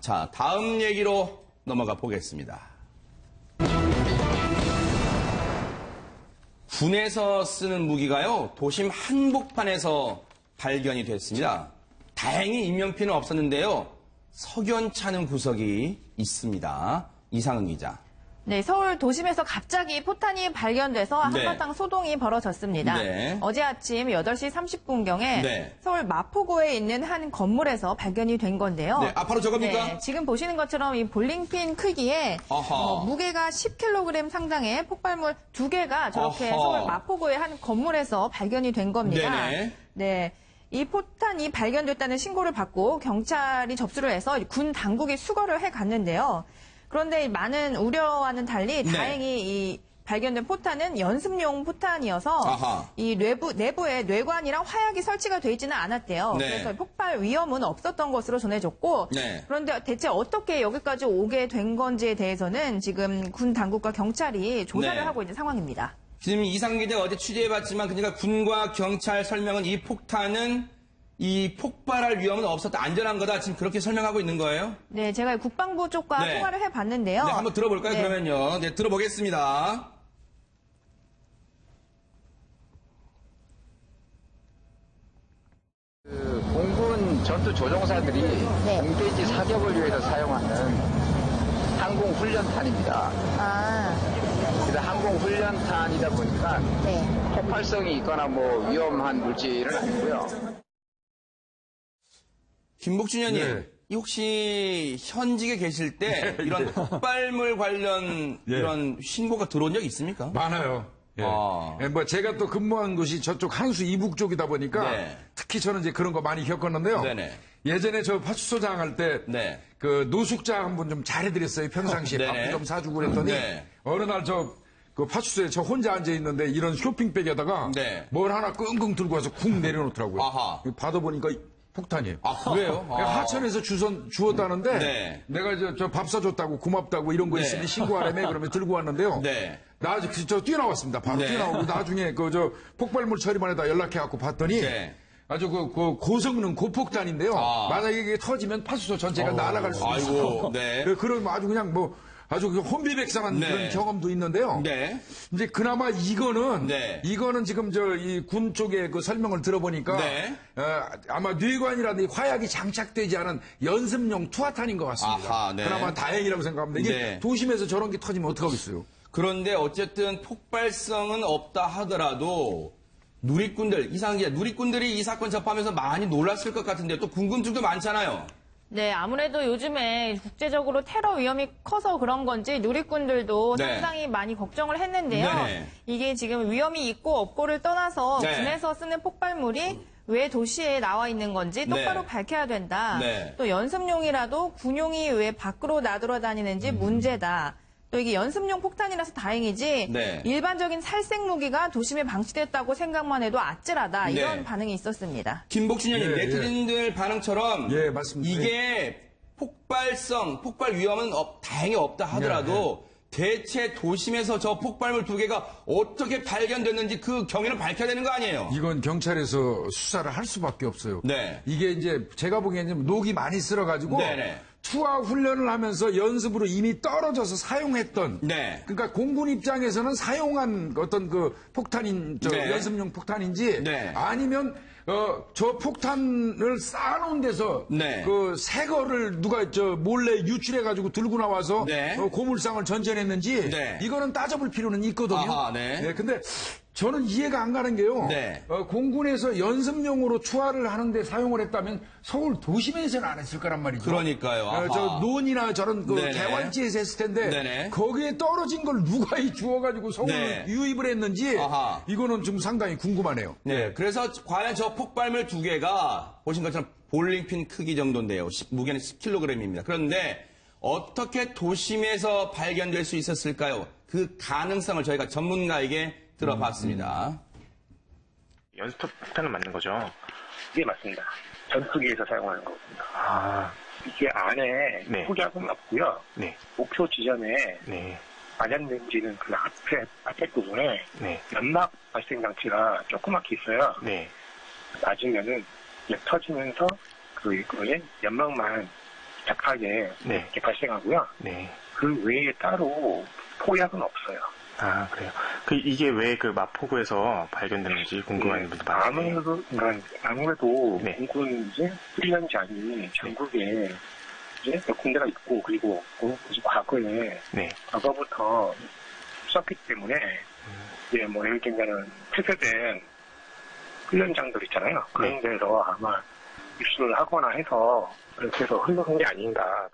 자, 다음 얘기로 넘어가 보겠습니다. 군에서 쓰는 무기가요, 도심 한복판에서 발견이 됐습니다. 다행히 인명피해는 없었는데요. 석연찮은 구석이 있습니다. 이상은 기자. 네, 서울 도심에서 갑자기 포탄이 발견돼서 한바탕 소동이 벌어졌습니다. 네. 어제 아침 8시 30분경에 네. 서울 마포구에 있는 한 건물에서 발견이 된 건데요. 네, 바로 저겁니까? 네, 지금 보시는 것처럼 이 볼링핀 크기에 무게가 10kg 상당의 폭발물 2개가 저렇게 서울 마포구의 한 건물에서 발견이 된 겁니다. 네네. 네. 이 포탄이 발견됐다는 신고를 받고 경찰이 접수를 해서 군 당국이 수거를 해갔는데요. 그런데 많은 우려와는 달리 다행히 이 발견된 포탄은 연습용 포탄이어서 이 내부에 뇌관이랑 화약이 설치가 돼 있지는 않았대요. 네. 그래서 폭발 위험은 없었던 것으로 전해졌고 그런데 대체 어떻게 여기까지 오게 된 건지에 대해서는 지금 군 당국과 경찰이 조사를 하고 있는 상황입니다. 지금 이상 기자가 어제 취재해봤지만 그러니까 군과 경찰 설명은 이 폭탄은 이 폭발할 위험은 없었다, 안전한 거다, 지금 그렇게 설명하고 있는 거예요? 네, 제가 국방부 쪽과 통화를 해봤는데요. 네, 한번 들어볼까요, 그러면요? 네, 들어보겠습니다. 공군 전투 조종사들이 공대지 사격을 위해서 사용하는 항공훈련탄입니다. 그래서 항공훈련탄이다 보니까 폭발성이 있거나 뭐 위험한 물질은 아니고요. 김복준 의원님, 혹시 현직에 계실 때 이런 폭발물 관련 이런 신고가 들어온 적 있습니까? 많아요. 뭐 제가 또 근무한 곳이 저쪽 항수 이북 쪽이다 보니까 특히 저는 이제 그런 거 많이 겪었는데요. 예전에 저 파출소장 할 때 그 노숙자 한 분 좀 잘해드렸어요. 평상시에 밥도 좀 사주고 그랬더니 어느 날 그 파출소에 저 혼자 앉아 있는데 이런 쇼핑백에다가 뭘 하나 끙끙 들고 와서 쿵 내려놓더라고요. 받아보니까 폭탄이에요. 아, 그래요? 하천에서 주웠다는데 내가 저 밥 사줬다고 고맙다고 이런 거 있으면 신고하라며 그러면 들고 왔는데요. 나중에 저 뛰어나왔습니다. 바로 뛰어나오고 나중에 그 저 폭발물 처리반에다 연락해갖고 봤더니 아주 그 고성능 고폭탄인데요. 만약에 이게 터지면 파수소 전체가 날아갈 수 있어요. 그러면 아주 그냥 뭐 아주 혼비백산한 그런 경험도 있는데요. 이제 그나마 이거는 지금 이 군 쪽의 그 설명을 들어보니까 아마 뇌관이라든지 화약이 장착되지 않은 연습용 투하탄인 것 같습니다. 그나마 다행이라고 생각합니다. 이게 도심에서 저런 게 터지면 어떡하겠어요. 그런데 어쨌든 폭발성은 없다 하더라도 누리꾼들, 이상한 게 누리꾼들이 이 사건 접하면서 많이 놀랐을 것 같은데 또 궁금증도 많잖아요. 네, 아무래도 요즘에 국제적으로 테러 위험이 커서 그런 건지 누리꾼들도 상당히 많이 걱정을 했는데요. 이게 지금 위험이 있고 없고를 떠나서 군에서 쓰는 폭발물이 왜 도시에 나와 있는 건지 똑바로 밝혀야 된다. 또 연습용이라도 군용이 왜 밖으로 나돌아다니는지 문제다. 또 이게 연습용 폭탄이라서 다행이지 일반적인 살생 무기가 도심에 방치됐다고 생각만 해도 아찔하다. 이런 반응이 있었습니다. 김복준 의원님, 네티즌들 반응처럼 맞습니다. 이게 폭발 위험은 다행히 없다 하더라도 대체 도심에서 저 폭발물 2개가 어떻게 발견됐는지 그 경위를 밝혀야 되는 거 아니에요? 이건 경찰에서 수사를 할 수밖에 없어요. 이게 이제 제가 보기에는 녹이 많이 쓸어가지고 투하 훈련을 하면서 연습으로 이미 떨어져서 사용했던 그러니까 공군 입장에서는 사용한 어떤 그 폭탄인 연습용 폭탄인지 아니면 저 폭탄을 쌓아놓은 데서 그 새 거를 누가 몰래 유출해가지고 들고 나와서 고물상을 전전했는지 이거는 따져볼 필요는 있거든요. 근데 저는 이해가 안 가는 게요. 공군에서 연습용으로 투하를 하는데 사용을 했다면 서울 도심에서는 안 했을 거란 말이죠. 그러니까요. 저 논이나 저런 그 개활지에서 했을 텐데 거기에 떨어진 걸 누가 주워가지고 서울로 유입을 했는지 이거는 좀 상당히 궁금하네요. 그래서 과연 저 폭발물 2개가 보신 것처럼 볼링핀 크기 정도인데요. 무게는 10kg입니다. 그런데 어떻게 도심에서 발견될 수 있었을까요? 그 가능성을 저희가 전문가에게 들어봤습니다. 연습 폭탄은 맞는 거죠? 네, 맞습니다. 전투기에서 사용하는 거입니다. 이게 안에 폭약은 없고요. 목표 지점에 마련된지는 그 앞에 부분에 연막 발생 장치가 조그맣게 있어요. 맞으면은 터지면서 그거에 연막만 격하게 네. 이렇게 발생하고요. 네. 그 외에 따로 포약은 없어요. 아, 그래요. 이게 왜 그 마포구에서 발견됐는지 궁금한 분들 많아요. 아무래도 네. 공군 이제 훈련장이 전국에 이제 몇 군데가 있고, 그리고 과거에, 네. 과거부터 썼기 때문에, 이제 뭐 예를 들면은 폐쇄된 훈련장들 있잖아요. 그런 데서 아마 입수를 하거나 해서 그렇게 해서 흘러간 게 아닌가.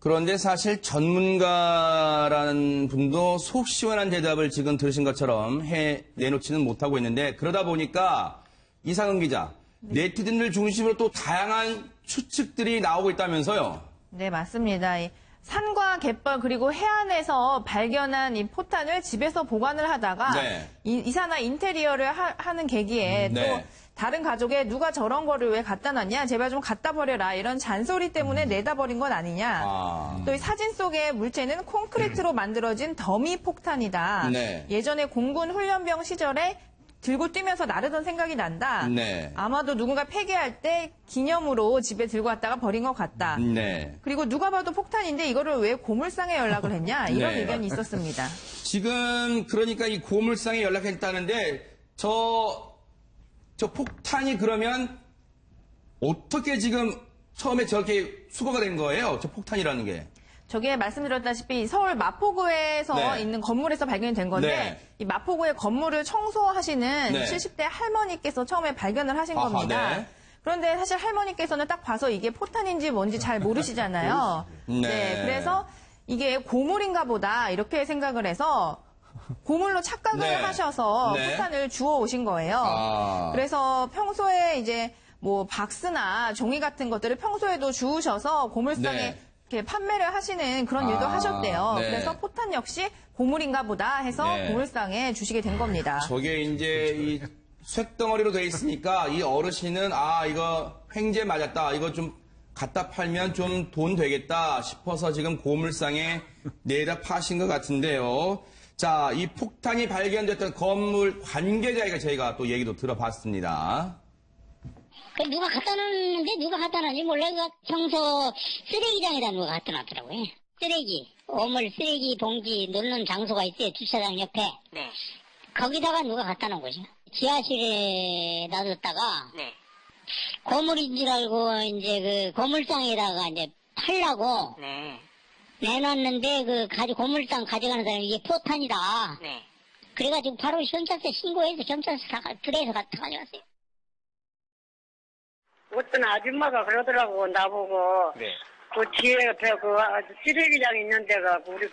그런데 사실 전문가라는 분도 속 시원한 대답을 지금 들으신 것처럼 내놓지는 못하고 있는데, 그러다 보니까 이상은 기자, 네티즌들 중심으로 또 다양한 추측들이 나오고 있다면서요? 네, 맞습니다. 산과 갯벌 그리고 해안에서 발견한 이 포탄을 집에서 보관을 하다가 이사나 인테리어를 하는 계기에 또 다른 가족에 누가 저런 거를 왜 갖다 놨냐, 제발 좀 갖다 버려라, 이런 잔소리 때문에 내다 버린 건 아니냐. 또 이 사진 속의 물체는 콘크리트로 만들어진 더미 폭탄이다. 예전에 공군 훈련병 시절에 들고 뛰면서 나르던 생각이 난다. 아마도 누군가 폐기할 때 기념으로 집에 들고 왔다가 버린 것 같다. 그리고 누가 봐도 폭탄인데 이거를 왜 고물상에 연락을 했냐, 이런 의견이 있었습니다. 지금 그러니까 이 고물상에 연락했다는데 저 폭탄이 그러면 어떻게 지금 처음에 저렇게 수거가 된 거예요? 저 폭탄이라는 게. 저게 말씀드렸다시피 서울 마포구에서 있는 건물에서 발견이 된 건데 이 마포구의 건물을 청소하시는 70대 할머니께서 처음에 발견을 하신 겁니다. 그런데 사실 할머니께서는 딱 봐서 이게 포탄인지 뭔지 잘 모르시잖아요. 그래서 이게 고물인가 보다 이렇게 생각을 해서 고물로 착각을 하셔서 포탄을 주워 오신 거예요. 그래서 평소에 이제 뭐 박스나 종이 같은 것들을 평소에도 주우셔서 고물상에 이렇게 판매를 하시는 그런 일도 하셨대요. 그래서 포탄 역시 고물인가 보다 해서 고물상에 주시게 된 겁니다. 저게 이제 이 쇳덩어리로 돼 있으니까 이 어르신은 이거 횡재 맞았다, 이거 좀 갖다 팔면 좀 돈 되겠다 싶어서 지금 고물상에 내다 파신 것 같은데요. 자, 이 폭탄이 발견됐던 건물 관계자에게 저희가 또 얘기도 들어봤습니다. 누가 갖다 놨는데 누가 갖다 놨는지 몰라. 평소 쓰레기장에다 누가 갖다 놨더라고요. 쓰레기, 오물 쓰레기 봉지 놓는 장소가 있어요. 주차장 옆에. 거기다가 누가 갖다 놓은 거죠. 지하실에 놔뒀다가 고물인 줄 알고 이제 그 고물상에다가 이제 팔라고 내놨는데 고물상 가져가는 사람이 이게 포탄이다. 그래가지고 바로 경찰서에 신고해서 경찰서 들에서 다 가져갔어요. 어떤 아줌마가 그러더라고, 나보고. 그 뒤에 옆에 쓰레기장 있는 데가, 우리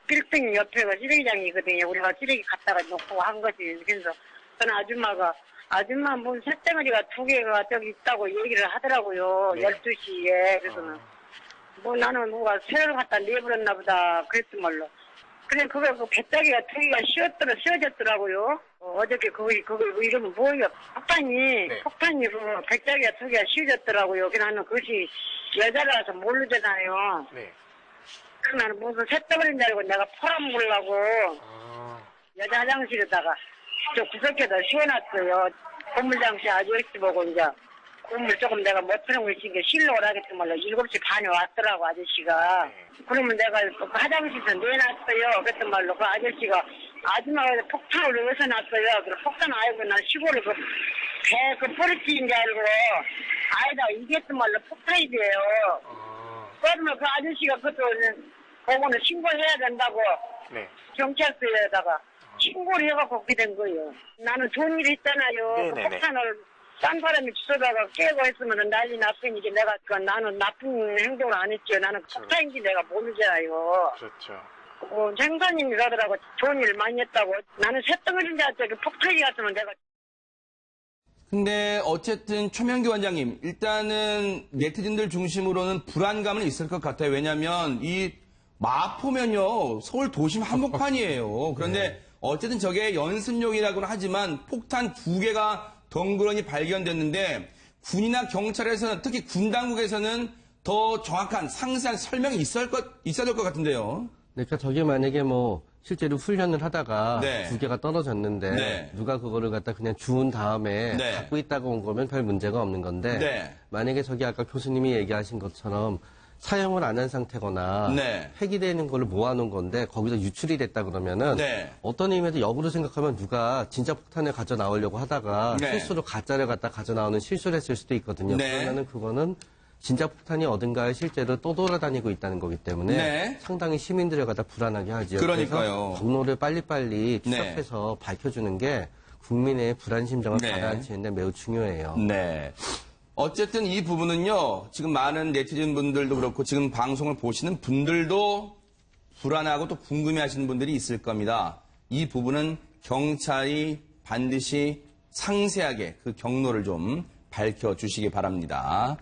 빌딩 옆에가 쓰레기장이거든요. 우리가 쓰레기 갖다가 놓고 한 거지. 그래서 어떤 아줌마 무슨 쇳덩어리가 2개가 저기 있다고 얘기를 하더라고요. 12시에. 그래서는. 나는 누가 새를 갖다 내버렸나 보다. 그랬던 말로. 그래, 그 배짜기가 2개가 씌워졌더라고요. 어저께 그거 이름은 뭐예요? 폭탄이 배짜기가 2개가 씌워졌더라고요. 그래서 나는 그것이 여자라서 모르잖아요. 그래서 나는 무슨 쇳덩어리인 줄 알고 내가 팔아먹으려고 여자 화장실에다가 저 구석에다 씌워놨어요. 건물장씨 아저씨 보고 이제 건물 조금 내가 못 펴는 거 있으니까 실로 오라겠지 말로 7시 반에 왔더라고, 아저씨가. 그러면 내가 화장실에서 내놨어요. 그랬던 말로 그 아저씨가 아줌마가 폭탄을 어디서 놨어요. 그래 폭탄 알고 난 시골에 버릇지인 줄 알고 아니다 이게 했던 말로 폭탄이래요. 그러면 그 아저씨가 그거는 신고해야 된다고 경찰서에다가 신고를 해갖고 그렇게 된 거예요. 나는 좋은 일 했잖아요. 그 폭탄을 딴 사람이 주워다가 깨고 했으면 난리 났으니까 나는 나쁜 행동을 안 했죠. 나는 폭탄인지 내가 모르잖아요. 그렇죠. 행사님이 그러더라고. 좋은 일 많이 했다고. 나는 쇳덩어리인 줄 알았지. 폭탄이 같으면 내가. 근데 어쨌든 최명기 원장님, 일단은 네티즌들 중심으로는 불안감은 있을 것 같아요. 왜냐하면 이 마포면요, 서울 도심 한복판이에요. 그런데 어쨌든 저게 연습용이라고는 하지만 폭탄 2개가 덩그러니 발견됐는데 군이나 경찰에서는, 특히 군 당국에서는 더 정확한 상세한 설명이 있어야 될 것 같은데요. 그러니까 저게 만약에 실제로 훈련을 하다가 네. 2개가 떨어졌는데 네. 누가 그거를 갖다 그냥 주운 다음에 네. 갖고 있다가 온 거면 별 문제가 없는 건데 네. 만약에 저기 아까 교수님이 얘기하신 것처럼 사용을 안 한 상태거나 네. 폐기되는 걸로 모아놓은 건데 거기서 유출이 됐다 그러면은 네. 어떤 의미에서 역으로 생각하면 누가 진짜 폭탄을 가져 나오려고 하다가 네. 실수로 가짜를 갖다 가져 나오는 실수를 했을 수도 있거든요. 네. 그러면은 그거는 진짜 폭탄이 어딘가에 실제로 또 돌아다니고 있다는 거기 때문에 네. 상당히 시민들을 갖다 불안하게 하죠. 그러니까요. 그래서 경로를 빨리빨리 네. 추적해서 밝혀주는 게 국민의 불안 심정을 네. 가라앉히는 데 매우 중요해요. 네. 어쨌든 이 부분은요, 지금 많은 네티즌 분들도 그렇고, 지금 방송을 보시는 분들도 불안하고 또 궁금해 하시는 분들이 있을 겁니다. 이 부분은 경찰이 반드시 상세하게 그 경로를 좀 밝혀주시기 바랍니다.